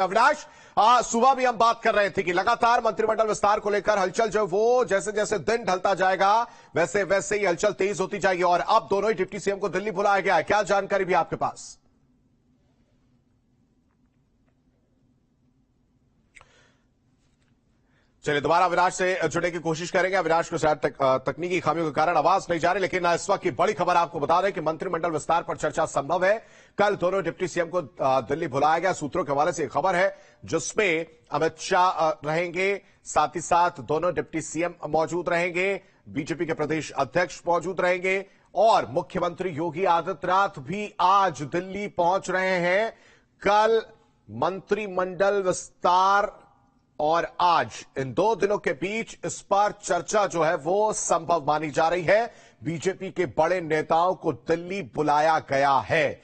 अविनाश, सुबह भी हम बात कर रहे थे कि लगातार मंत्रिमंडल विस्तार को लेकर हलचल जो वो जैसे जैसे दिन ढलता जाएगा वैसे वैसे ही हलचल तेज होती जाएगी और अब दोनों ही डिप्टी सीएम को दिल्ली बुलाया गया है। क्या जानकारी भी आपके पास? चलिए दोबारा अविनाश से जुड़ने की कोशिश करेंगे। अविनाश को शायद तकनीकी खामियों के कारण आवाज नहीं जा रही, लेकिन इस वक्त की बड़ी खबर आपको बता दें कि मंत्रिमंडल विस्तार पर चर्चा संभव है। कल दोनों डिप्टी सीएम को दिल्ली बुलाया गया। सूत्रों के हवाले से खबर है जिसमें अमित शाह रहेंगे, साथ ही साथ दोनों डिप्टी सीएम मौजूद रहेंगे, बीजेपी के प्रदेश अध्यक्ष मौजूद रहेंगे और मुख्यमंत्री योगी आदित्यनाथ भी आज दिल्ली पहुंच रहे हैं। कल मंत्रिमंडल विस्तार और आज इन दो दिनों के बीच इस पर चर्चा जो है वो संभव मानी जा रही है। बीजेपी के बड़े नेताओं को दिल्ली बुलाया गया है।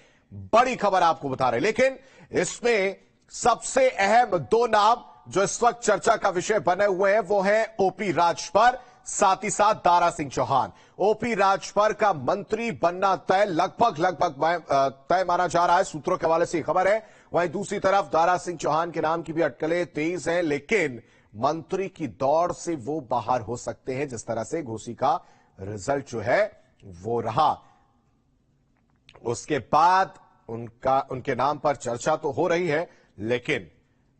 बड़ी खबर आपको बता रहे, लेकिन इसमें सबसे अहम दो नाम जो इस वक्त चर्चा का विषय बने हुए हैं वो है ओपी राजभर, साथ ही साथ दारा सिंह चौहान। ओपी राजभर का मंत्री बनना तय लगभग तय माना जा रहा है। सूत्रों के हवाले से खबर है। वहीं दूसरी तरफ दारा सिंह चौहान के नाम की भी अटकलें तेज हैं, लेकिन मंत्री की दौड़ से वो बाहर हो सकते हैं जिस तरह से घोसी का रिजल्ट जो है वो रहा। उसके बाद उनके नाम पर चर्चा तो हो रही है, लेकिन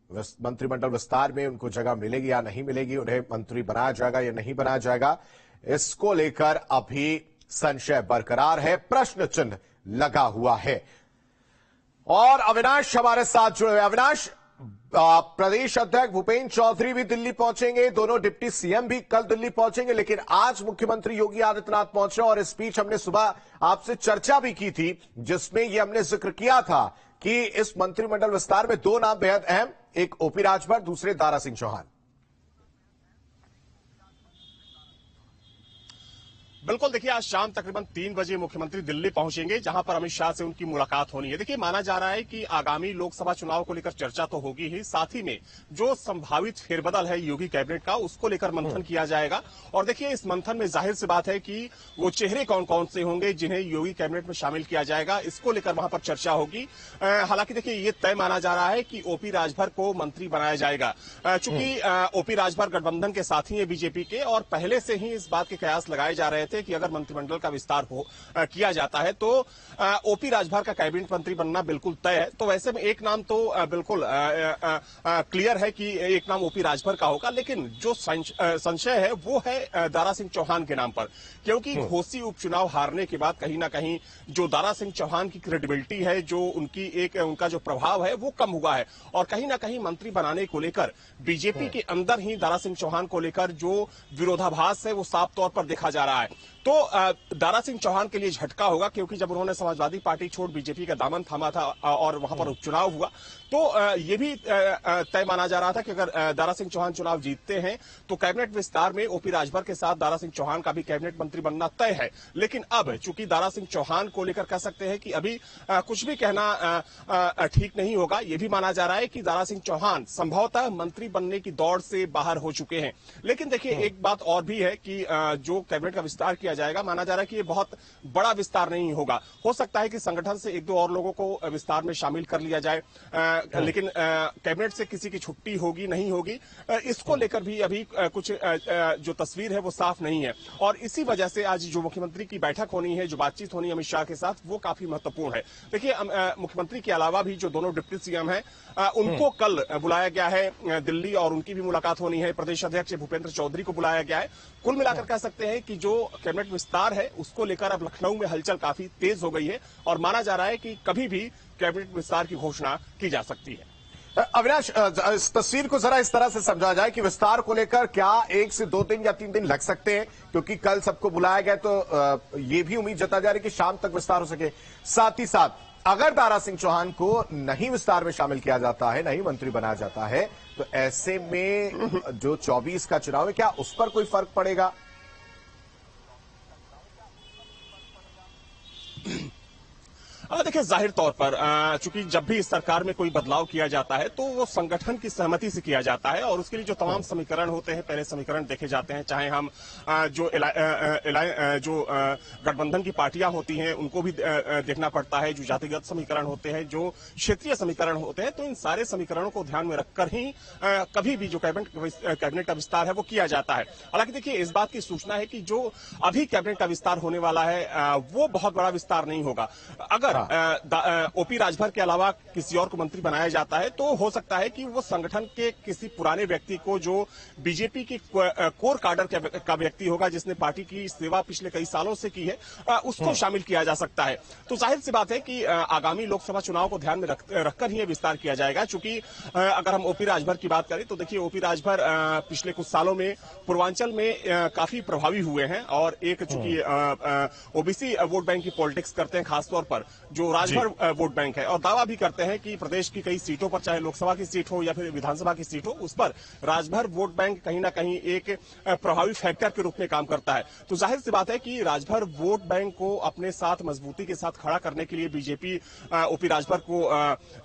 मंत्रिमंडल विस्तार में उनको जगह मिलेगी या नहीं मिलेगी, उन्हें मंत्री बनाया जाएगा या नहीं बनाया जाएगा, इसको लेकर अभी संशय बरकरार है, प्रश्न चिन्ह लगा हुआ है। और अविनाश हमारे साथ जुड़े हुए। अविनाश, प्रदेश अध्यक्ष भूपेंद्र चौधरी भी दिल्ली पहुंचेंगे, दोनों डिप्टी सीएम भी कल दिल्ली पहुंचेंगे, लेकिन आज मुख्यमंत्री योगी आदित्यनाथ पहुंचे और इस बीच हमने सुबह आपसे चर्चा भी की थी जिसमें यह हमने जिक्र किया था कि इस मंत्रिमंडल विस्तार में दो नाम बेहद अहम, एक ओपी राजभर, दूसरे दारा सिंह चौहान। बिल्कुल, देखिए आज शाम तकरीबन 3 बजे मुख्यमंत्री दिल्ली पहुंचेंगे, जहां पर अमित शाह से उनकी मुलाकात होनी है। देखिए माना जा रहा है कि आगामी लोकसभा चुनाव को लेकर चर्चा तो होगी ही, साथ ही में जो संभावित फेरबदल है योगी कैबिनेट का उसको लेकर मंथन किया जाएगा। और देखिए इस मंथन में जाहिर सी बात है कि वो चेहरे कौन कौन से होंगे जिन्हें योगी कैबिनेट में शामिल किया जाएगा, इसको लेकर वहां पर चर्चा होगी। हालांकि देखिए ये तय माना जा रहा है कि ओपी राजभर को मंत्री बनाया जाएगा। चूंकि ओपी राजभर गठबंधन के साथी है बीजेपी के और पहले से ही इस बात के कयास लगाए जा रहे थे कि अगर मंत्रिमंडल का विस्तार किया जाता है तो ओपी राजभर का कैबिनेट मंत्री बनना बिल्कुल तय है। तो वैसे में एक नाम तो बिल्कुल क्लियर है कि एक नाम ओपी राजभर का होगा, लेकिन जो संशय है वो है दारा सिंह चौहान के नाम पर, क्योंकि घोसी उपचुनाव हारने के बाद कहीं ना कहीं जो दारा सिंह चौहान की क्रेडिबिलिटी है, जो उनका जो प्रभाव है वो कम हुआ है और कहीं ना कहीं मंत्री बनाने को लेकर बीजेपी के अंदर ही दारा सिंह चौहान को लेकर जो विरोधाभास है वो साफ तौर पर देखा जा रहा है। तो दारा सिंह चौहान के लिए झटका होगा, क्योंकि जब उन्होंने समाजवादी पार्टी छोड़ बीजेपी का दामन थामा था और वहां पर उपचुनाव हुआ तो ये भी तय माना जा रहा था कि अगर दारा सिंह चौहान चुनाव जीतते हैं तो कैबिनेट विस्तार में ओपी राजभर के साथ दारा सिंह चौहान का भी कैबिनेट मंत्री बनना तय है। लेकिन अब चूंकि दारा सिंह चौहान को लेकर कह सकते हैं कि अभी कुछ भी कहना ठीक नहीं होगा, यह भी माना जा रहा है कि दारा सिंह चौहान संभवतः मंत्री बनने की दौड़ से बाहर हो चुके हैं। लेकिन देखिए एक बात और भी है कि जो कैबिनेट का विस्तार किया जाएगा, माना जा रहा है कि ये बहुत बड़ा विस्तार नहीं होगा। हो सकता है कि संगठन से एक दो और लोगों को विस्तार में शामिल कर लिया जाए, लेकिन कैबिनेट से किसी की छुट्टी होगी नहीं होगी, इसको लेकर भी अभी कुछ जो तस्वीर है वो साफ नहीं है। और इसी वजह से आज जो मुख्यमंत्री की बैठक होनी है, जो बातचीत होनी है अमित शाह के साथ, वो काफी महत्वपूर्ण है। देखिए मुख्यमंत्री के अलावा भी जो दोनों डिप्टी सीएम हैं उनको कल बुलाया गया है दिल्ली और उनकी भी मुलाकात होनी है। प्रदेश अध्यक्ष भूपेंद्र चौधरी को बुलाया गया है। कुल मिलाकर कह सकते हैं कि जो कैबिनेट विस्तार है उसको लेकर अब लखनऊ में हलचल काफी तेज हो गई है और माना जा रहा है कि कभी भी कैबिनेट विस्तार की घोषणा की जा सकती है। अविनाश, इस तस्वीर को जरा इस तरह से समझा जाए कि विस्तार को लेकर क्या 1 से 2 दिन या 3 दिन लग सकते हैं, क्योंकि कल सबको बुलाया गया तो ये भी उम्मीद जता जा रही है कि शाम तक विस्तार हो सके। साथ ही साथ अगर दारा सिंह चौहान को नहीं विस्तार में शामिल किया जाता है, नहीं मंत्री बनाया जाता है, तो ऐसे में जो 24 का चुनाव है क्या उस पर कोई फर्क पड़ेगा? देखिए, जाहिर तौर पर चूंकि जब भी इस सरकार में कोई बदलाव किया जाता है तो वो संगठन की सहमति से किया जाता है और उसके लिए जो तमाम समीकरण होते हैं, पहले समीकरण देखे जाते हैं। चाहे हम जो गठबंधन की पार्टियां होती हैं उनको भी देखना पड़ता है, जो जातिगत समीकरण होते हैं, जो क्षेत्रीय समीकरण होते हैं, तो इन सारे समीकरणों को ध्यान में रखकर ही कभी भी जो कैबिनेट का विस्तार है वो किया जाता है। हालांकि देखिए, इस बात की सूचना है कि जो अभी कैबिनेट का विस्तार होने वाला है वो बहुत बड़ा विस्तार नहीं होगा। अगर ओपी राजभर के अलावा किसी और को मंत्री बनाया जाता है तो हो सकता है कि वो संगठन के किसी पुराने व्यक्ति को, जो बीजेपी की कोर काडर का व्यक्ति होगा, जिसने पार्टी की सेवा पिछले कई सालों से की है, उसको शामिल किया जा सकता है। तो जाहिर सी बात है कि आगामी लोकसभा चुनाव को ध्यान में रखकर ही विस्तार किया जाएगा। चूंकि अगर हम ओपी राजभर की बात करें तो देखिए, ओपी राजभर पिछले कुछ सालों में पूर्वांचल में काफी प्रभावी हुए हैं और एक चूंकि ओबीसी वोट बैंक की पॉलिटिक्स करते हैं, खासतौर पर जो राजभर वोट बैंक है, और दावा भी करते हैं कि प्रदेश की कई सीटों पर, चाहे लोकसभा की सीट हो या फिर विधानसभा की सीट हो, उस पर राजभर वोट बैंक कहीं ना कहीं एक प्रभावी फैक्टर के रूप में काम करता है। तो जाहिर सी बात है कि राजभर वोट बैंक को अपने साथ मजबूती के साथ खड़ा करने के लिए बीजेपी ओपी राजभर को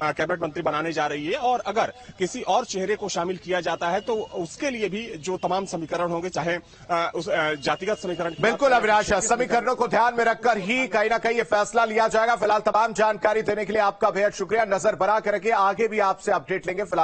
कैबिनेट मंत्री बनाने जा रही है और अगर किसी और चेहरे को शामिल किया जाता है तो उसके लिए भी जो तमाम समीकरण होंगे, चाहे उस जातिगत समीकरण, बिल्कुल अविनाश, समीकरणों को ध्यान में रखकर ही कहीं ना कहीं ये फैसला लिया जाएगा। फिलहाल तमाम जानकारी देने के लिए आपका बेहद शुक्रिया। नजर बना कर रखिए, आगे भी आपसे अपडेट लेंगे। फिलहाल